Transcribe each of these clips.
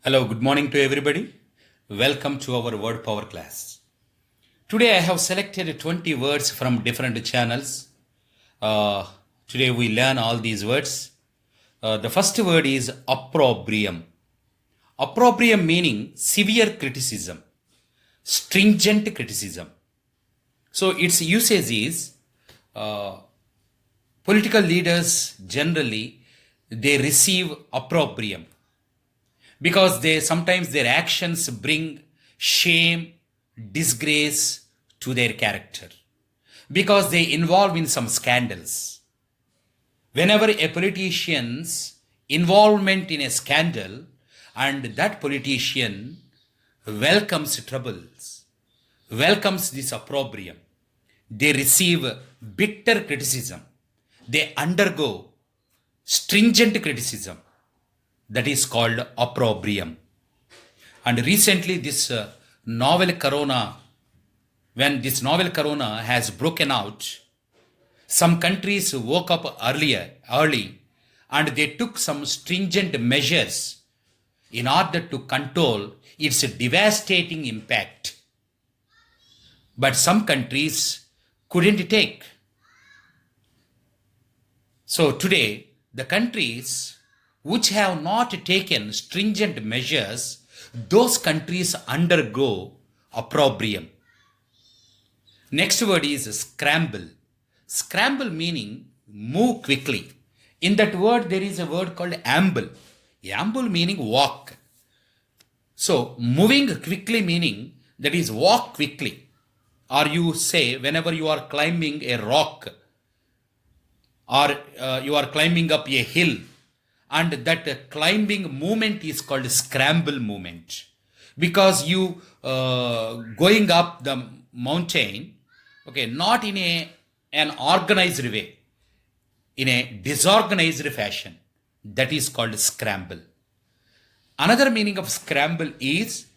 Hello, good morning to everybody. Welcome to our word power class. Today I have selected 20 words from different channels. Uh, Today we learn all these words. The first word is opprobrium. Opprobrium meaning severe criticism, stringent criticism. So its usage is political leaders generally they receive opprobrium because they sometimes their actions bring shame, disgrace to their character because they involve in some scandals. Whenever a politician's involvement in a scandal and that politician welcomes troubles, welcomes this opprobrium, they receive bitter criticism, they undergo stringent criticism, that is called opprobrium. And recently, this novel corona, when this novel corona has broken out, some countries woke up early, and they took some stringent measures in order to control its devastating impact. But some countries couldn't take. So today, the countries which have not taken stringent measures, those countries undergo opprobrium. Next word is scramble. Scramble meaning move quickly. In that word, there is a word called amble. Amble meaning walk. So, moving quickly meaning that is walk quickly. Or you say, whenever you are climbing a rock or you are climbing up a hill, and that climbing movement is called scramble movement because you going up the mountain, okay, not in an organized way, in a disorganized fashion, that is called scramble. Another meaning of scramble is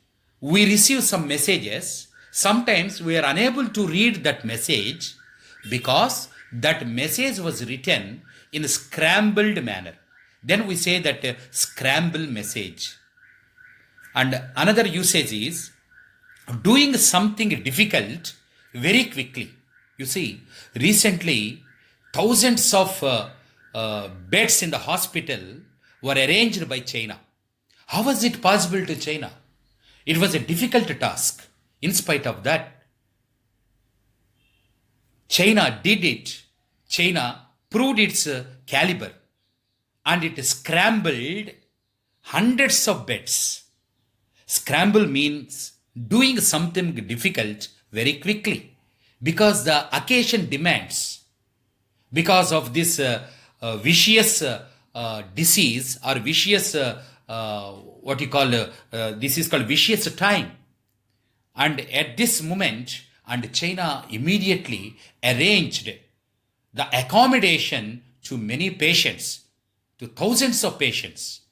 we receive some messages, sometimes we are unable to read that message because that message was written in a scrambled manner. Then we say that scramble message. And another usage is doing something difficult very quickly. You see, recently thousands of beds in the hospital were arranged by China. How was it possible to China? It was a difficult task. In spite of that, China did it. China proved its caliber and it scrambled hundreds of beds. Scramble means doing something difficult very quickly because the occasion demands. Because of this vicious disease or vicious, what you call, this is called vicious time. And at this moment, and China immediately arranged the accommodation to many patients, to thousands of patients.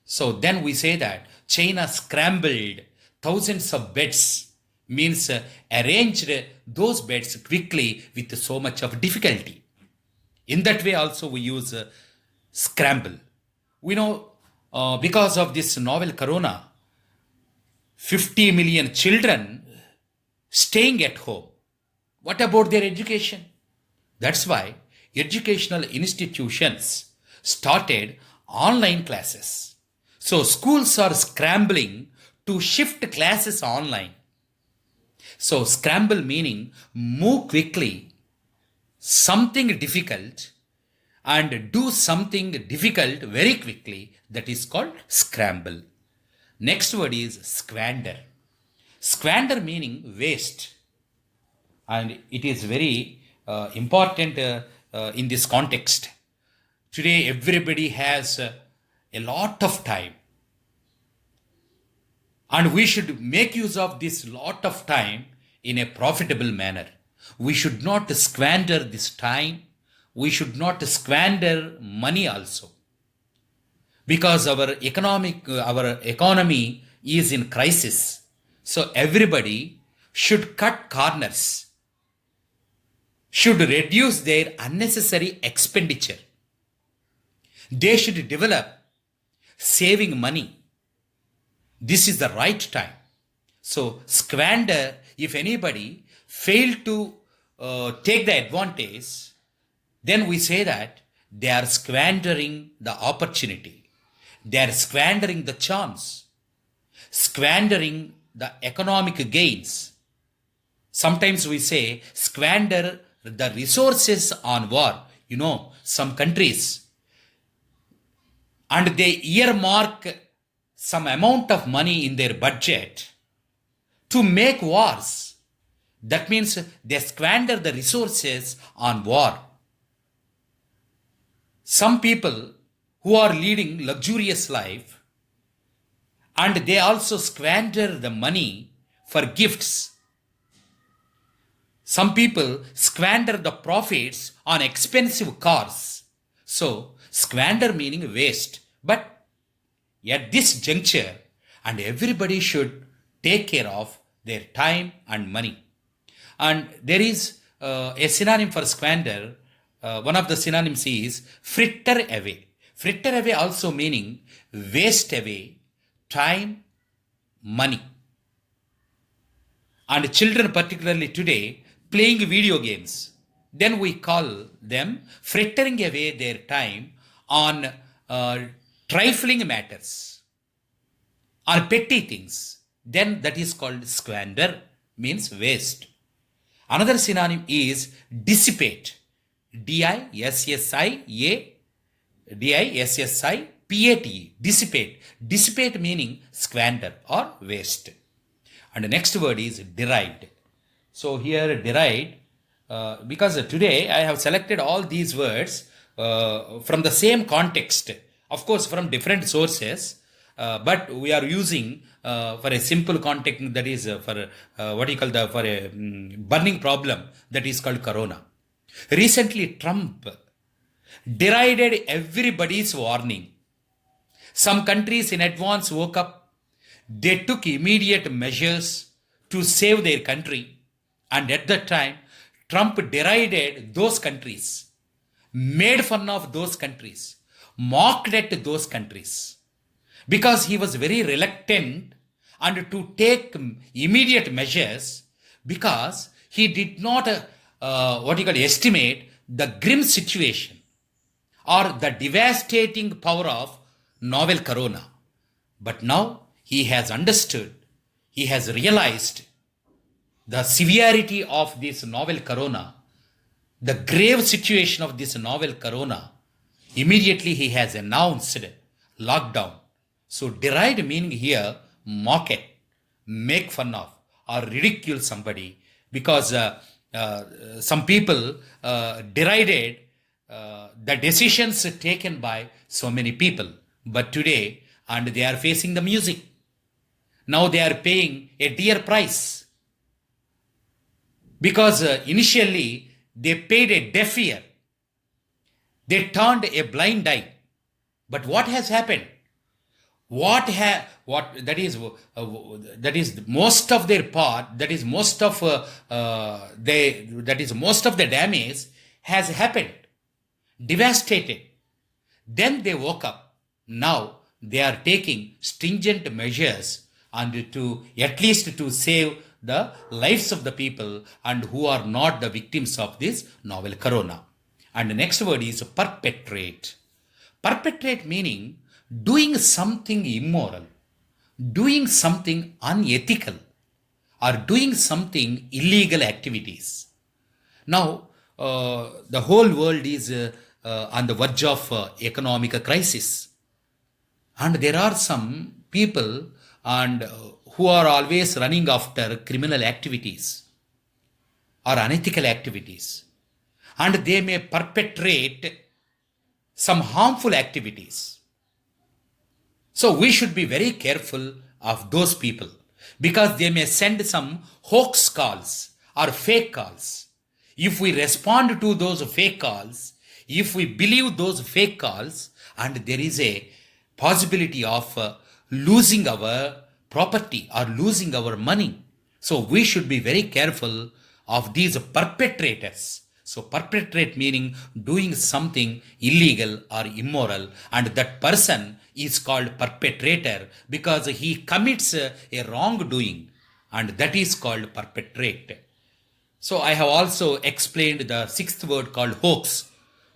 So then we say that China scrambled thousands of beds, means arranged those beds quickly with so much of difficulty. In that way also we use scramble. We know because of this novel corona, 50 million children staying at home. What about their education? That's why educational institutions started online classes. So schools are scrambling to shift classes online. So scramble meaning move quickly, something difficult, and do something difficult very quickly. That is called scramble. Next word is squander. Squander meaning waste. And it is very important in this context. Today, everybody has a lot of time. And we should make use of this lot of time in a profitable manner. We should not squander this time. We should not squander money also. Because our economy is in crisis. So everybody should cut corners, should reduce their unnecessary expenditure. They should develop saving money. This is the right time. So squander, if anybody fail to take the advantage, then we say that they are squandering the opportunity. They are squandering the chance, squandering the economic gains. Sometimes we say squander the resources on war. You know, some countries, and they earmark some amount of money in their budget to make wars. That means they squander the resources on war. Some people who are leading luxurious life, and they also squander the money for gifts. Some people squander the profits on expensive cars. So, squander meaning waste. But at this juncture, and everybody should take care of their time and money. And there is a synonym for squander. One of the synonyms is fritter away. Fritter away also meaning waste away time, money. And children, particularly today, playing video games, then we call them frittering away their time on trifling matters, on petty things. Then that is called squander, means waste. Another synonym is dissipate. D-I-S-S-I-A-D-I-S-S-I-P-A-T-E. Dissipate. Dissipate meaning squander or waste. And the next word is deride. So here deride, because today I have selected all these words from the same context, of course from different sources, but we are using for a simple context, that is for for a burning problem, that is called corona. Recently Trump derided everybody's warning. Some countries in advance woke up. They took immediate measures to save their country. And at that time, Trump derided those countries, made fun of those countries, mocked at those countries, because he was very reluctant and to take immediate measures, because he did not estimate the grim situation or the devastating power of novel corona. But now he has understood, he has realized the severity of this novel corona, the grave situation of this novel corona. Immediately he has announced lockdown. So deride meaning here mock at, make fun of, or ridicule somebody, because some people derided the decisions taken by so many people. But today, and they are facing the music. Now they are paying a dear price. Because initially they paid a deaf ear. They turned a blind eye. But what has happened? That is most of their part, that is most of the damage has happened, devastated. Then they woke up. Now they are taking stringent measures and to at least to save the lives of the people and who are not the victims of this novel corona. And the next word is perpetrate. Perpetrate meaning doing something immoral, doing something unethical, or doing something illegal activities. Now, the whole world is on the verge of economic crisis. And there are some people and who are always running after criminal activities or unethical activities. And they may perpetrate some harmful activities. So we should be very careful of those people, because they may send some hoax calls or fake calls. If we respond to those fake calls, if we believe those fake calls, and there is a possibility of losing our property or losing our money. So we should be very careful of these perpetrators. So perpetrate meaning doing something illegal or immoral, and that person is called perpetrator because he commits a wrongdoing, and that is called perpetrate. So I have also explained the sixth word called hoax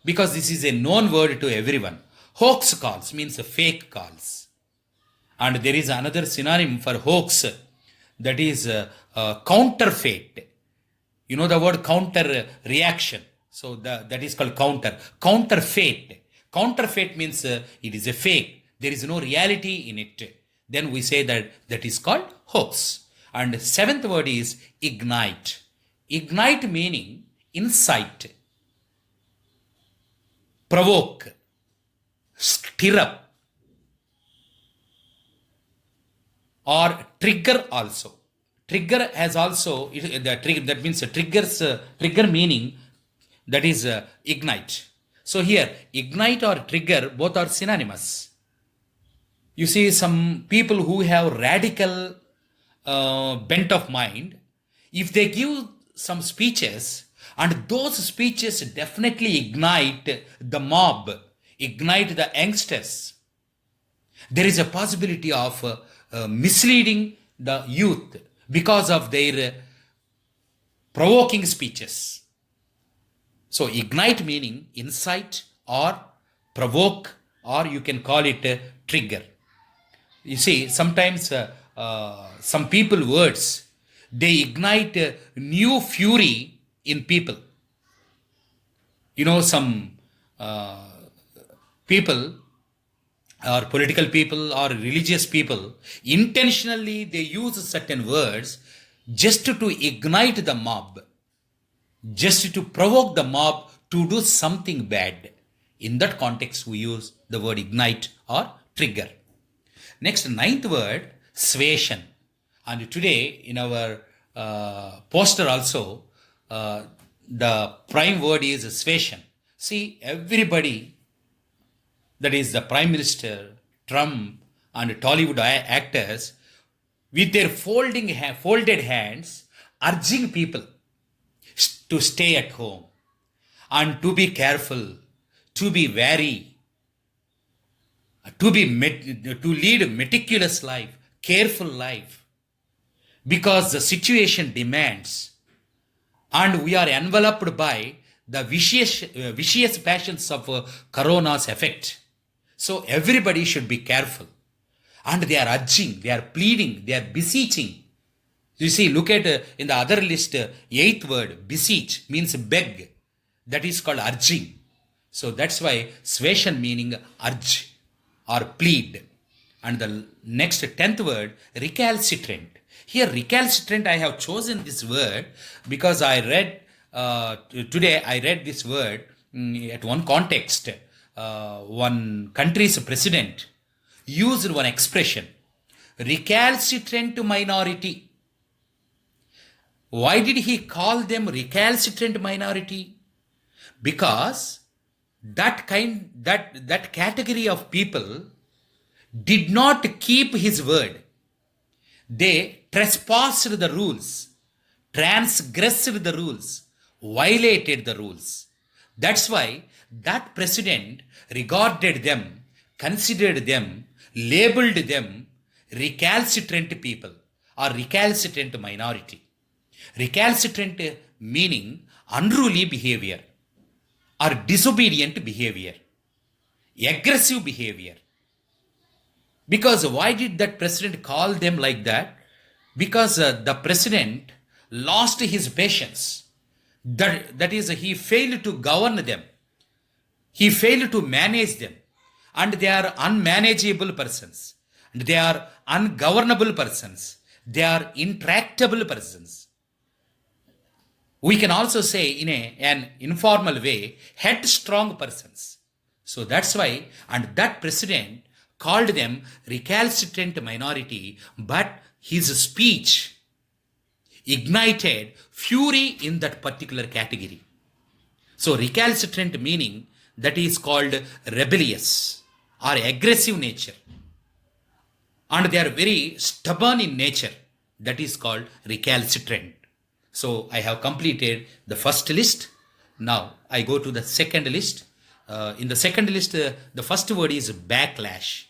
because this is a known word to everyone. Hoax calls means fake calls. And there is another synonym for hoax, that is counterfeit. You know the word counter reaction. So that is called counterfeit. Counterfeit means it is a fake. There is no reality in it. Then we say that is called hoax. And seventh word is ignite. Ignite meaning incite, provoke, stir up, or trigger also. Trigger has also, that means trigger meaning, that is ignite. So here, ignite or trigger, both are synonymous. You see, some people who have radical bent of mind, if they give some speeches, and those speeches definitely ignite the mob, ignite the youngsters, there is a possibility of misleading the youth because of their provoking speeches. So ignite meaning incite or provoke, or you can call it trigger. You see, sometimes some people words, they ignite new fury in people. You know, some people or political people or religious people, intentionally they use certain words just to ignite the mob, just to provoke the mob to do something bad. In that context, we use the word ignite or trigger. Next, ninth word, suasion. And today in our poster also, the prime word is suasion. See, everybody, that is the Prime Minister, Trump, and Tollywood actors, with their folded hands, urging people to stay at home and to be careful, to be wary, to lead a meticulous life, careful life, because the situation demands, and we are enveloped by the vicious passions of corona's effect. So everybody should be careful. And they are urging, they are pleading, they are beseeching. You see, look at in the other list, eighth word, beseech, means beg. That is called urging. So that's why suasion meaning urge or plead. And the next 10th word, recalcitrant. Here, recalcitrant, I have chosen this word because I read, today I read this word at one context. One country's president used one expression, recalcitrant minority. Why did he call them recalcitrant minority? Because that category of people did not keep his word. They trespassed the rules, transgressed the rules, violated the rules. That's why that president regarded them, considered them, labeled them recalcitrant people or recalcitrant minority. Recalcitrant meaning unruly behavior or disobedient behavior, aggressive behavior. Because why did that president call them like that? Because the president lost his patience. That is, he failed to govern them. He failed to manage them. And they are unmanageable persons. And they are ungovernable persons. They are intractable persons. We can also say in an informal way, headstrong persons. So that's why, and that president called them recalcitrant minority, but his speech ignited fury in that particular category. So recalcitrant meaning, that is called rebellious or aggressive nature. And they are very stubborn in nature. That is called recalcitrant. So I have completed the first list. Now I go to the second list. In the second list, the first word is backlash.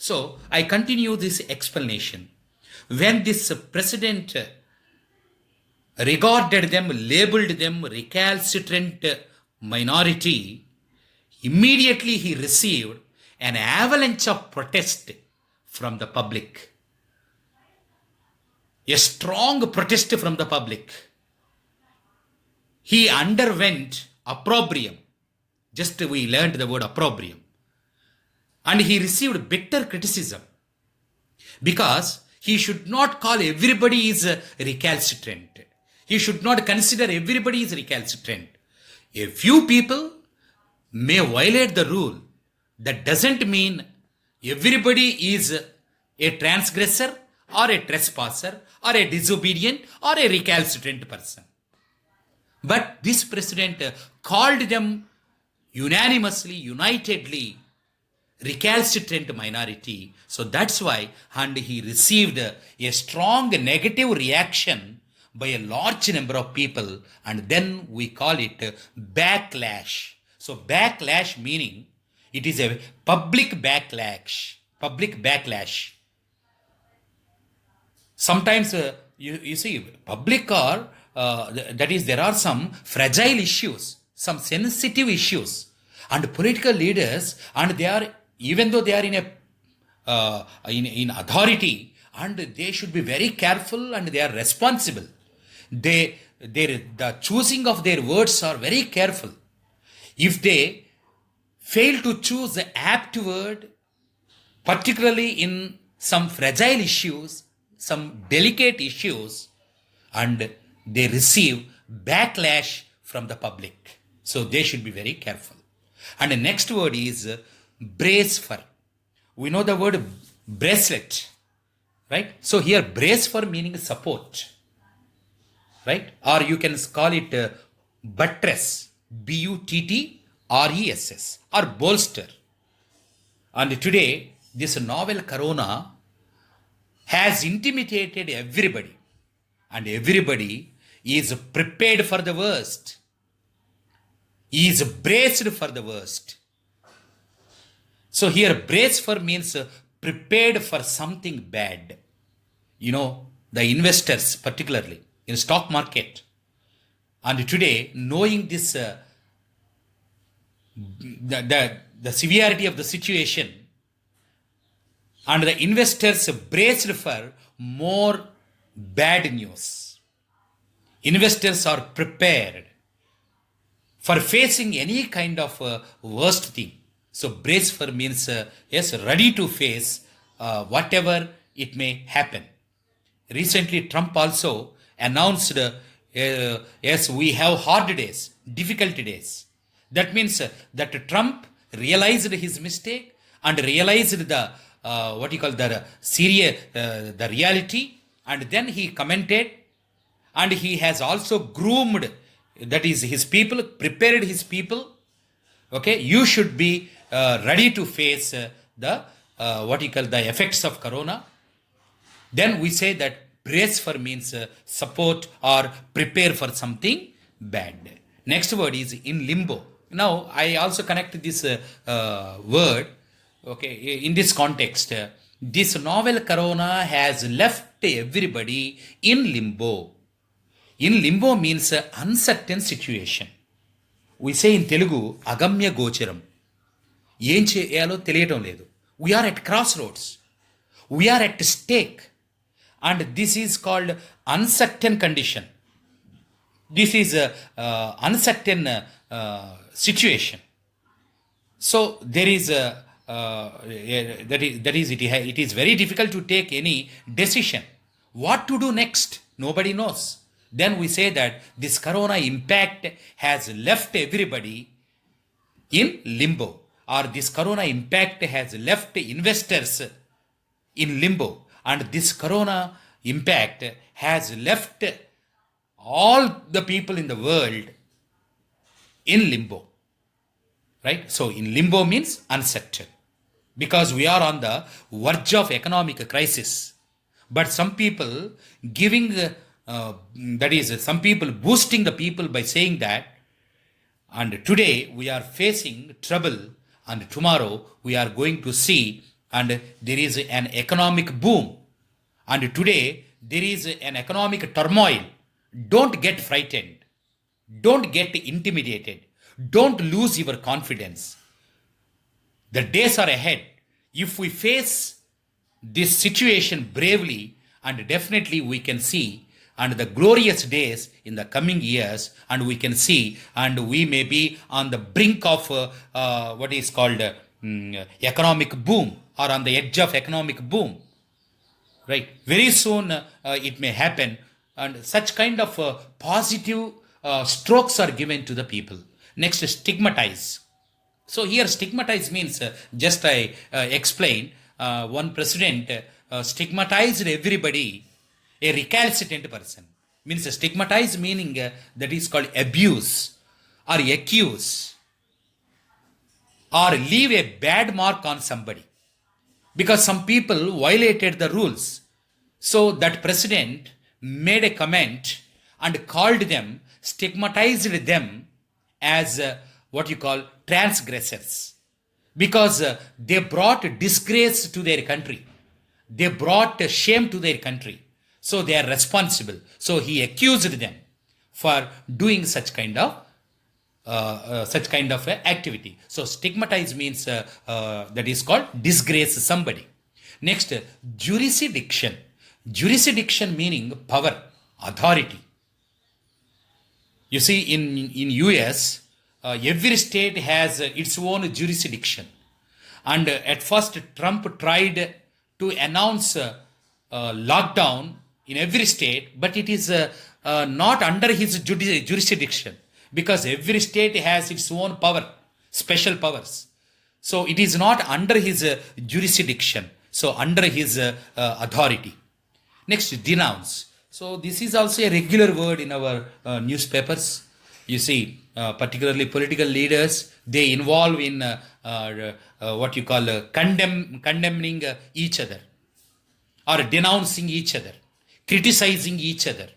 So I continue this explanation. When this president regarded them, labeled them recalcitrant minority, immediately he received an avalanche of protest from the public. A strong protest from the public. He underwent opprobrium. Just we learned the word opprobrium. And he received bitter criticism because he should not call everybody is recalcitrant. He should not consider everybody is recalcitrant. A few people may violate the rule. That doesn't mean everybody is a transgressor or a trespasser or a disobedient or a recalcitrant person. But this president called them unanimously, unitedly, recalcitrant minority. So that's why, and he received a strong negative reaction by a large number of people, and then we call it backlash. So backlash meaning it is a public backlash. Public backlash. Sometimes you see public or that is, there are some fragile issues, some sensitive issues, and political leaders, and they are, even though they are in a in authority, and they should be very careful, and they are responsible. The choosing of their words are very careful. If they fail to choose the apt word, particularly in some fragile issues, some delicate issues, and they receive backlash from the public. So they should be very careful. And the next word is brace for. We know the word bracelet, right? So here brace for meaning support, right? Or you can call it buttress, buttress, or bolster. And today this novel corona has intimidated everybody, and everybody is prepared for the worst. He is braced for the worst. So here brace for means prepared for something bad. You know, the investors particularly in stock market, and today knowing this the severity of the situation, and the investors braced for more bad news. Investors are prepared for facing any kind of worst thing. So brace for means yes, ready to face whatever it may happen. Recently Trump also announced yes, we have hard days, difficult days. That means that Trump realized his mistake and realized the what you call the the reality, and then he commented, and he has also groomed, that is his people, prepared his people. Okay, you should be ready to face the what you call the effects of corona. Then we say that brace for means support or prepare for something bad. Next word is in limbo. Now I also connect this word. Okay, in this context, this novel corona has left everybody in limbo. In limbo means uncertain situation. We say in Telugu, agamya gocharam. ఏం చేయాలో తెలియటం లేదు. We are at crossroads. We are at stake. And this is called uncertain condition. This is uncertain situation. So there is it is very difficult to take any decision. What to do next? Nobody knows. Then we say that this corona impact has left everybody in limbo, or this corona impact has left investors in limbo, and this corona impact has left all the people in the world in limbo. Right? So in limbo means uncertain, because we are on the verge of economic crisis. But some people giving that is, some people boosting the people by saying that, and today we are facing trouble, and tomorrow we are going to see and there is an economic boom. And today there is an economic turmoil. Don't get frightened. Don't get intimidated. Don't lose your confidence. The days are ahead. If we face this situation bravely, and definitely we can see and the glorious days in the coming years, and we can see, and we may be on the brink of what is called economic boom, or on the edge of economic boom, right? Very soon it may happen, and such kind of positive strokes are given to the people. Next, stigmatize. So here stigmatize means, just I explain, one president stigmatized everybody, a recalcitrant person. Means stigmatize meaning that is called abuse or accuse or leave a bad mark on somebody. Because some people violated the rules. So that president made a comment and called them, stigmatized them as what you call transgressors, because they brought disgrace to their country, they brought shame to their country, so they are responsible. So he accused them for doing such kind of activity. So stigmatize means that is called disgrace somebody. Next, jurisdiction. Jurisdiction meaning power, authority. You see, in US, every state has its own jurisdiction. And at first, Trump tried to announce lockdown in every state, but it is not under his jurisdiction, because every state has its own power, special powers. So it is not under his jurisdiction, so under his authority. Next, denounce. So this is also a regular word in our newspapers. You see, particularly political leaders, they involve in what you call condemning each other, or denouncing each other, criticizing each other.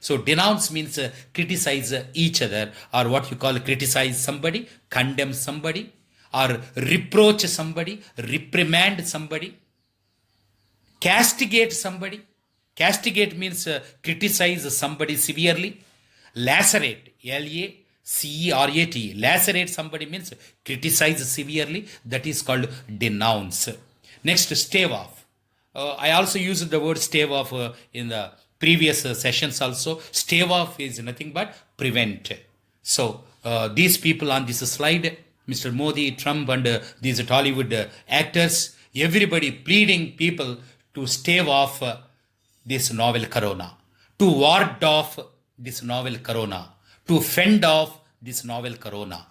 So denounce means criticize each other, or what you call criticize somebody, condemn somebody, or reproach somebody, reprimand somebody, castigate somebody. Castigate means criticize somebody severely. Lacerate, L-A-C-E-R-A-T, lacerate somebody means criticize severely. That is called denounce. Next, stave off. I also used the word stave off in the previous sessions also. Stave off is nothing but prevent. So these people on this slide, Mr. Modi, Trump, and these Tollywood actors, everybody pleading people to stave off this novel corona, to ward off this novel corona, to fend off this novel corona.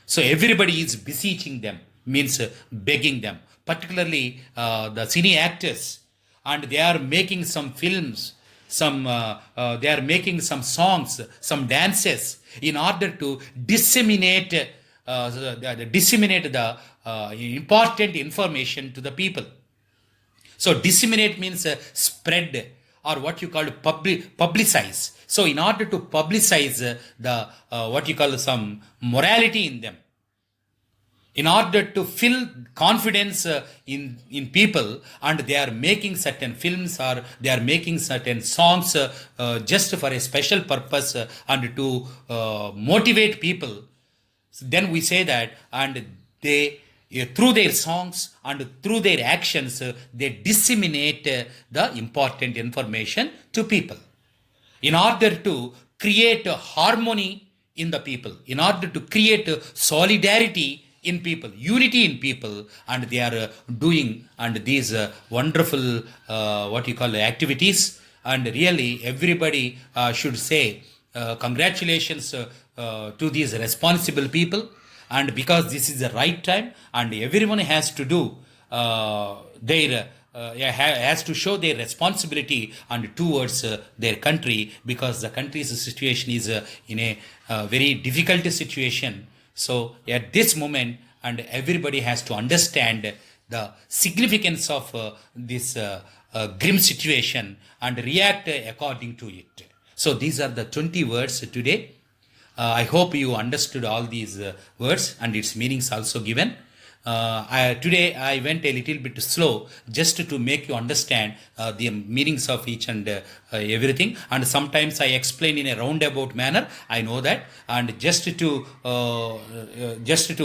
So everybody is beseeching them, means begging them, particularly the cine actors, and they are making some films, they are making some songs, some dances, in order to disseminate the important information to the people. So disseminate means spread, or what you call publicize. So in order to publicize the what you call some morality in them, in order to fill confidence in people, and they are making certain films, or they are making certain songs just for a special purpose, and to motivate people, then we say that, and they through their songs and through their actions, they disseminate the important information to people, in order to create harmony in the people, in order to create solidarity in people, unity in people. And they are doing and these wonderful what you call activities. And really everybody should say congratulations to these responsible people. And because this is the right time, and everyone has to do has to show their responsibility and towards their country, because the country's situation is in a very difficult situation. So at this moment, and everybody has to understand the significance of this grim situation and react according to it. So these are the 20 words today. I hope you understood all these words and its meanings also given. Today I went a little bit slow just to make you understand the meanings of each and everything. And sometimes I explain in a roundabout manner. I know that, and just to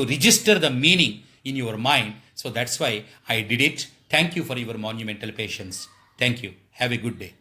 register the meaning in your mind. So that's why I did it. Thank you for your monumental patience. Thank you. Have a good day.